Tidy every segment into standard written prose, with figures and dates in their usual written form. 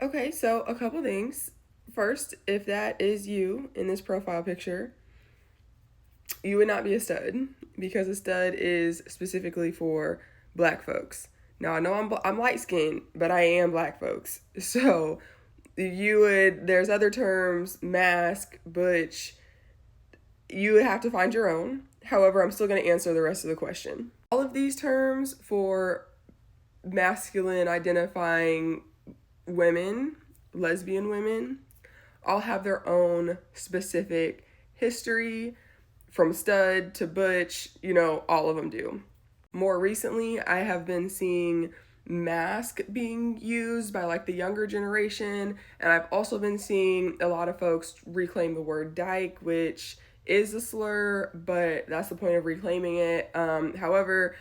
Okay, so a couple things. First, if that is you in this profile picture, you would not be a stud because a stud is specifically for black folks. Now, I know I'm light skinned, but I am black folks. So, there's other terms, mask, butch, you would have to find your own. However, I'm still going to answer the rest of the question. All of these terms for masculine identifying women, lesbian women, all have their own specific history, from stud to butch, all of them do. More recently, I have been seeing mask being used by like the younger generation, and I've also been seeing a lot of folks reclaim the word dyke, which is a slur, but that's the point of reclaiming it. However,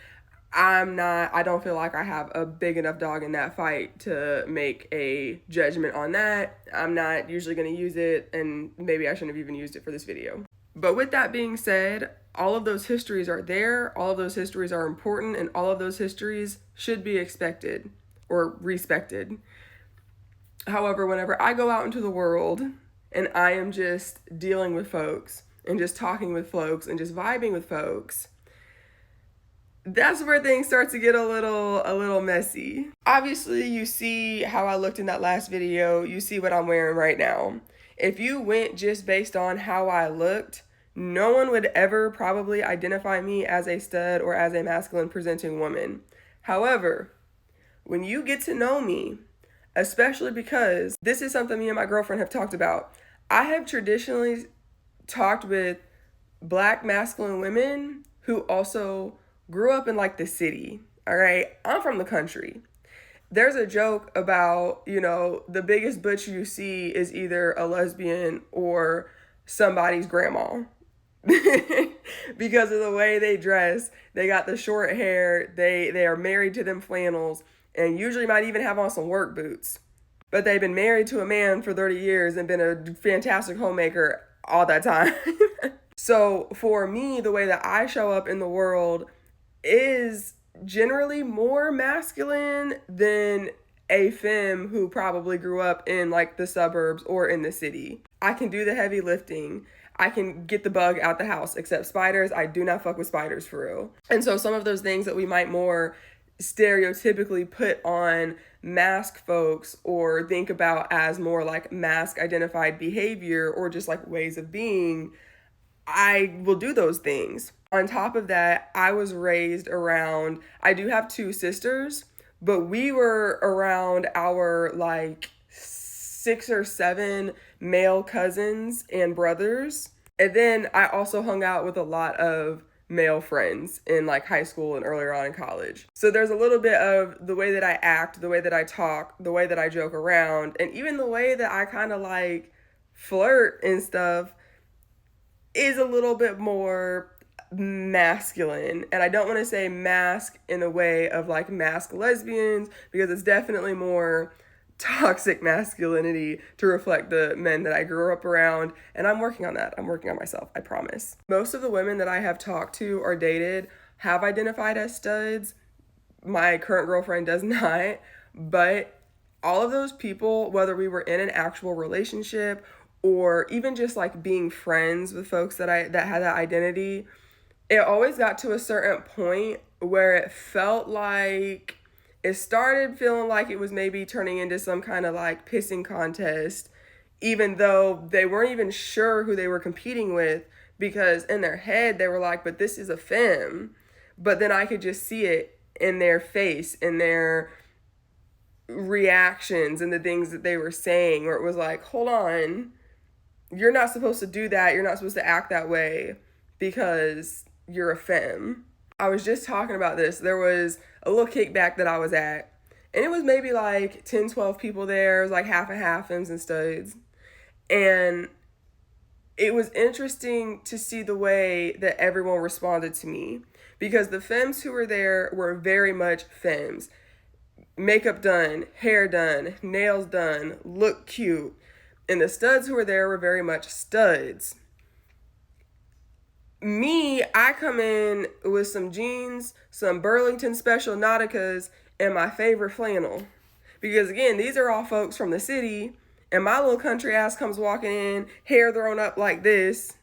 I don't feel like I have a big enough dog in that fight to make a judgment on that. I'm not usually going to use it, and maybe I shouldn't have even used it for this video. But with that being said, all of those histories are there, all of those histories are important, and all of those histories should be expected or respected. However, whenever I go out into the world and I am just dealing with folks and just talking with folks and just vibing with folks, that's where things start to get a little messy. Obviously, you see how I looked in that last video. You see what I'm wearing right now. If you went just based on how I looked, no one would ever probably identify me as a stud or as a masculine presenting woman. However, when you get to know me, especially because this is something me and my girlfriend have talked about, I have traditionally talked with black masculine women who also grew up in like the city. All right, I'm from the country. There's a joke about, the biggest butch you see is either a lesbian or somebody's grandma. Because of the way they dress, they got the short hair, they are married to them flannels, and usually might even have on some work boots. But they've been married to a man for 30 years and been a fantastic homemaker all that time. So for me, the way that I show up in the world is generally more masculine than a femme who probably grew up in like the suburbs or in the city. I can do the heavy lifting. I can get the bug out the house, except spiders. I do not fuck with spiders for real. And so some of those things that we might more stereotypically put on mask folks or think about as more like mask identified behavior or just like ways of being, I will do those things. On top of that, I was raised around, I do have two sisters, but we were around our like 6 or 7 male cousins and brothers. And then I also hung out with a lot of male friends in like high school and earlier on in college. So there's a little bit of the way that I act, the way that I talk, the way that I joke around, and even the way that I kind of like flirt and stuff is a little bit more masculine. And I don't want to say mask in the way of like mask lesbians, because it's definitely more toxic masculinity to reflect the men that I grew up around. And I'm working on that. I'm working on myself, I promise. Most of the women that I have talked to or dated have identified as studs. My current girlfriend does not. But all of those people, whether we were in an actual relationship or even just like being friends with folks that had that identity, it always got to a certain point where it felt like it started feeling like it was maybe turning into some kind of like pissing contest, even though they weren't even sure who they were competing with, because in their head they were like, but this is a femme. But then I could just see it in their face, in their reactions and the things that they were saying, where it was like, hold on, you're not supposed to do that. You're not supposed to act that way because you're a femme. I was just talking about this. There was a little kickback that I was at, and it was maybe like 10, 12 people there. It was like half and half, femmes and studs. And it was interesting to see the way that everyone responded to me, because the femmes who were there were very much femmes. Makeup done, hair done, nails done, look cute. And the studs who were there were very much studs. Me, I come in with some jeans, some Burlington Special Nauticas, and my favorite flannel. Because again, these are all folks from the city, and my little country ass comes walking in, hair thrown up like this,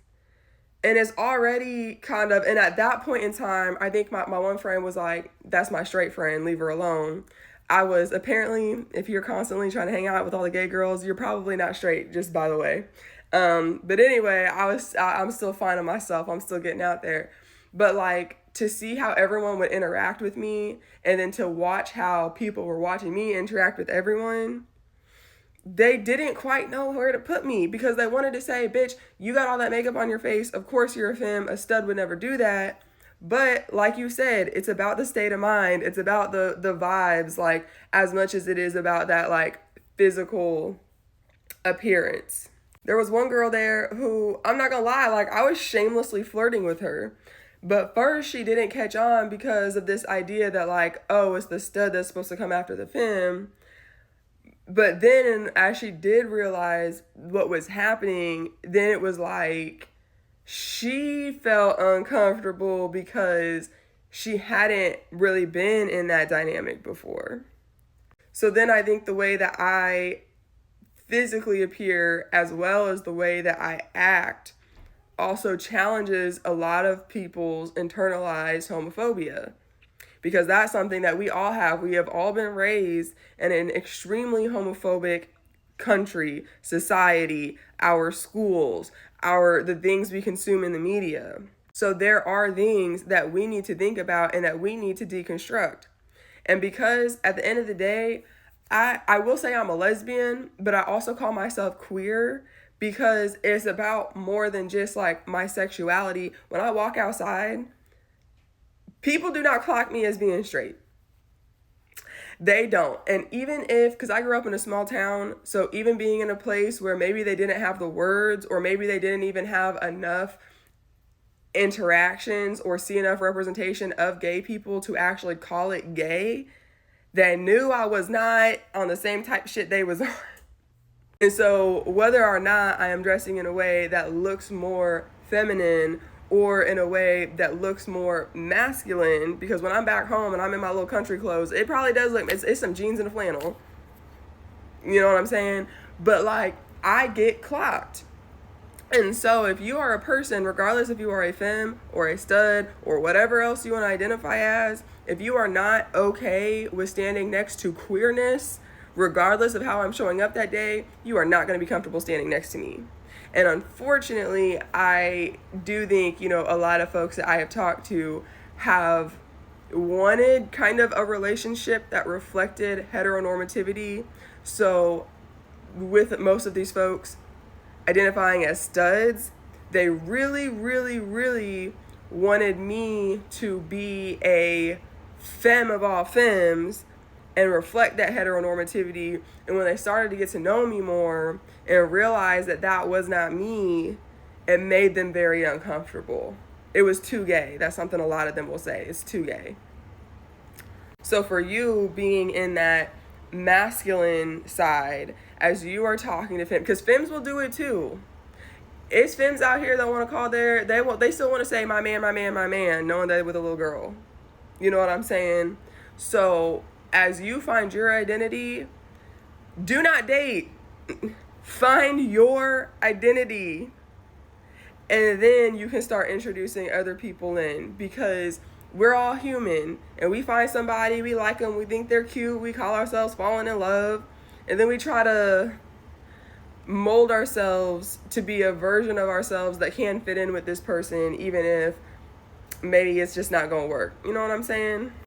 and it's already kind of, and at that point in time, I think my one friend was like, that's my straight friend, leave her alone. I was, apparently, if you're constantly trying to hang out with all the gay girls, you're probably not straight, just by the way. But anyway, I'm still finding myself. I'm still getting out there. But like, to see how everyone would interact with me, and then to watch how people were watching me interact with everyone, they didn't quite know where to put me, because they wanted to say, bitch, you got all that makeup on your face. Of course you're a femme. A stud would never do that. But like you said, it's about the state of mind. It's about the vibes, like, as much as it is about that, like, physical appearance. There was one girl there who, I'm not gonna lie, like, I was shamelessly flirting with her. But first she didn't catch on because of this idea that, like, oh, it's the stud that's supposed to come after the femme. But then as she did realize what was happening, then it was like she felt uncomfortable because she hadn't really been in that dynamic before. So then I think the way that I physically appear, as well as the way that I act, also challenges a lot of people's internalized homophobia, because that's something that we all have. We have all been raised in an extremely homophobic country, society, our schools, the things we consume in the media. So there are things that we need to think about and that we need to deconstruct. And because at the end of the day, I will say I'm a lesbian, but I also call myself queer, because it's about more than just like my sexuality. When I walk outside, people do not clock me as being straight. They don't. And even if, because I grew up in a small town, so even being in a place where maybe they didn't have the words, or maybe they didn't even have enough interactions or see enough representation of gay people to actually call it gay, they knew I was not on the same type of shit they was on. And so whether or not I am dressing in a way that looks more feminine or in a way that looks more masculine, because when I'm back home and I'm in my little country clothes, it probably does look, it's some jeans and a flannel. You know what I'm saying? But like, I get clocked. And so if you are a person, regardless if you are a femme or a stud or whatever else you want to identify as, if you are not okay with standing next to queerness, regardless of how I'm showing up that day, you are not going to be comfortable standing next to me. And unfortunately, I do think, a lot of folks that I have talked to have wanted kind of a relationship that reflected heteronormativity. So with most of these folks identifying as studs, they really, really, really wanted me to be a femme of all femmes and reflect that heteronormativity. And when they started to get to know me more and realize that that was not me, it made them very uncomfortable. It was too gay. That's something a lot of them will say. It's too gay. So for you being in that masculine side, as you are talking to femmes, because femmes will do it too. It's femmes out here that want to call they still want to say my man, my man, my man, knowing that with a little girl. You know what I'm saying? So as you find your identity, do not date. Find your identity. And then you can start introducing other people in, because we're all human, and we find somebody, we like them, we think they're cute, we call ourselves falling in love, and then we try to mold ourselves to be a version of ourselves that can fit in with this person, even if maybe it's just not gonna work. You know what I'm saying?